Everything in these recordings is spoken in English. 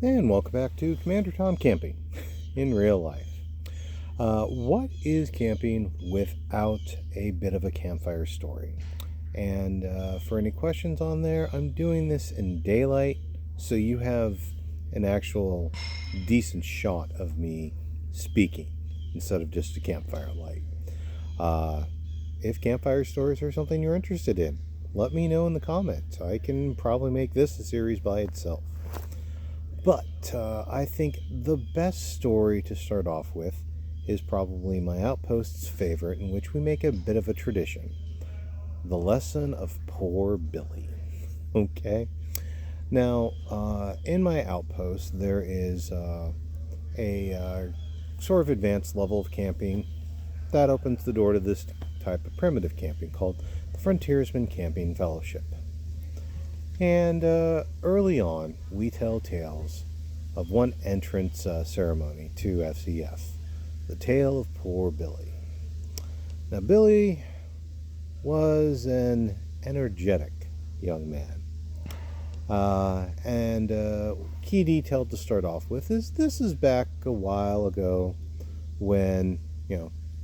And welcome back to Commander Tom Camping in real life. What is camping without a bit of a campfire story? And for any questions on there, I'm doing this in daylight so you have an actual decent shot of me speaking instead of just a campfire light. Uh, if campfire stories are something you're interested in, let me know in the comments. I can probably make this a series by itself. But I think the best story to start off with is probably my Outpost's favorite, in which we make a bit of a tradition. The Lesson of Poor Billy. Okay? Now, in my Outpost, there is a sort of advanced level of camping that opens the door to this type of primitive camping called the Frontiersman Camping Fellowship. And early on, we tell tales of one entrance ceremony to FCF, the tale of poor Billy. Now, Billy was an energetic young man. And key detail to start off with is this is back a while ago when,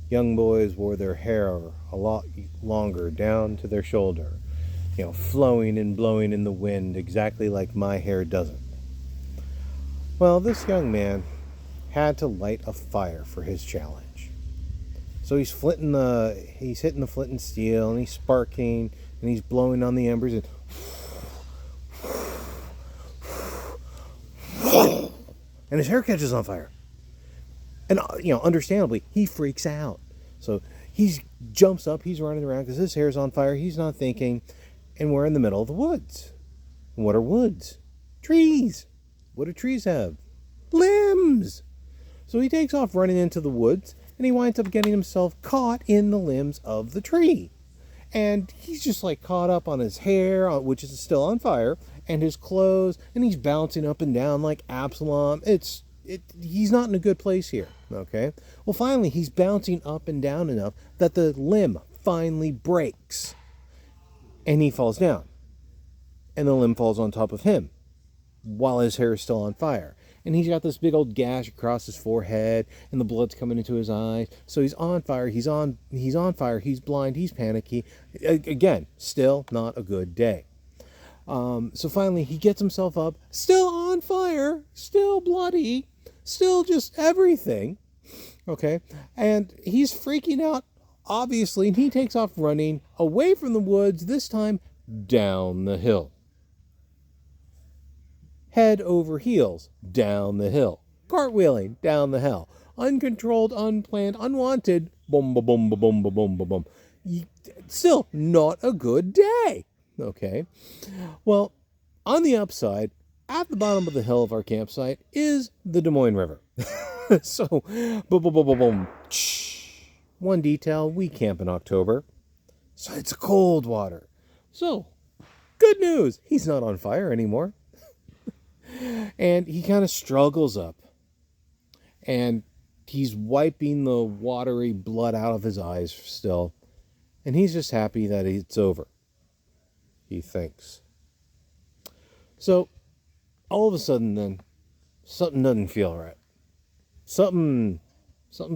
young boys wore their hair a lot longer down to their shoulder, flowing and blowing in the wind exactly like my hair doesn't. Well, this young man had to light a fire for his challenge. So he's hitting the flint and steel, and he's sparking, and he's blowing on the embers, and his hair catches on fire. And, understandably, he freaks out. So he jumps up, he's running around because his hair's on fire, he's not thinking, and we're in the middle of the woods. And what are woods? Trees. What do trees have? Limbs. So he takes off running into the woods, and he winds up getting himself caught in the limbs of the tree. And he's just caught up on his hair, which is still on fire, and his clothes, and he's bouncing up and down like Absalom. He's not in a good place here, okay? Well, finally, he's bouncing up and down enough that the limb finally breaks, and he falls down, and the limb falls on top of him while his hair is still on fire. And he's got this big old gash across his forehead, and the blood's coming into his eyes. So he's on fire, he's on fire, he's blind, he's panicky. Again, still not a good day. So finally, he gets himself up, still on fire, still bloody, still just everything, okay? And he's freaking out, obviously, and he takes off running away from the woods, this time down the hill. Head over heels, down the hill. Cartwheeling, down the hill. Uncontrolled, unplanned, unwanted, boom, boom, boom, boom, boom, boom, boom, boom. Still not a good day, okay? Well, on the upside, at the bottom of the hill of our campsite is the Des Moines River. So, boom, boom, boom, boom, boom. One detail, we camp in October, so it's cold water. So, good news, he's not on fire anymore. And he kind of struggles up, and he's wiping the watery blood out of his eyes still, and he's just happy that it's over, he thinks. So, all of a sudden then, something doesn't feel right. Something's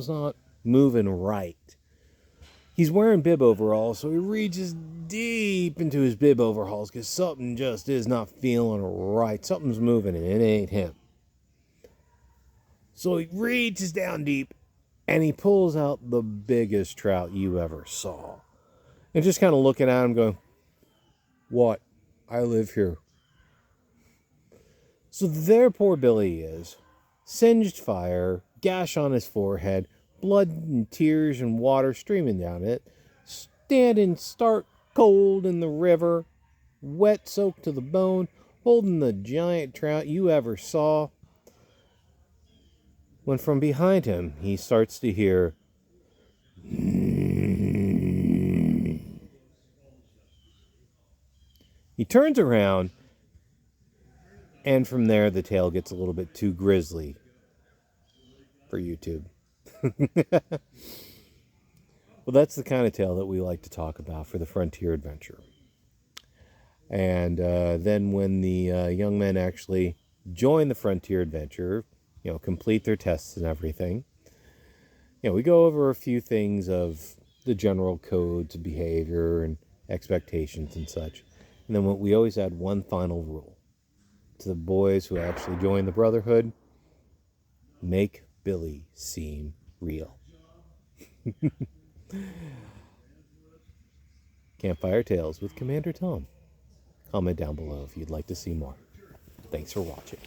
not moving right. He's wearing bib overalls, so he reaches deep into his bib overalls because something just is not feeling right. Something's moving and it ain't him. So he reaches down deep and he pulls out the biggest trout you ever saw. And just kind of looking at him going, "What? I live here." So there poor Billy is, singed fire, gash on his forehead, blood and tears and water streaming down it, standing stark cold in the river, wet soaked to the bone, holding the giant trout you ever saw, when from behind him he starts to hear he turns around, and from there the tale gets a little bit too grisly for YouTube. Well, that's the kind of tale that we like to talk about for the frontier adventure. And then when the young men actually join the Frontier Adventure, complete their tests and everything. We go over a few things of the general codes of behavior and expectations and such. And then we always add one final rule to the boys who actually join the Brotherhood: make Billy seem real. Campfire Tales with Commander Tom. Comment down below if you'd like to see more. Thanks for watching.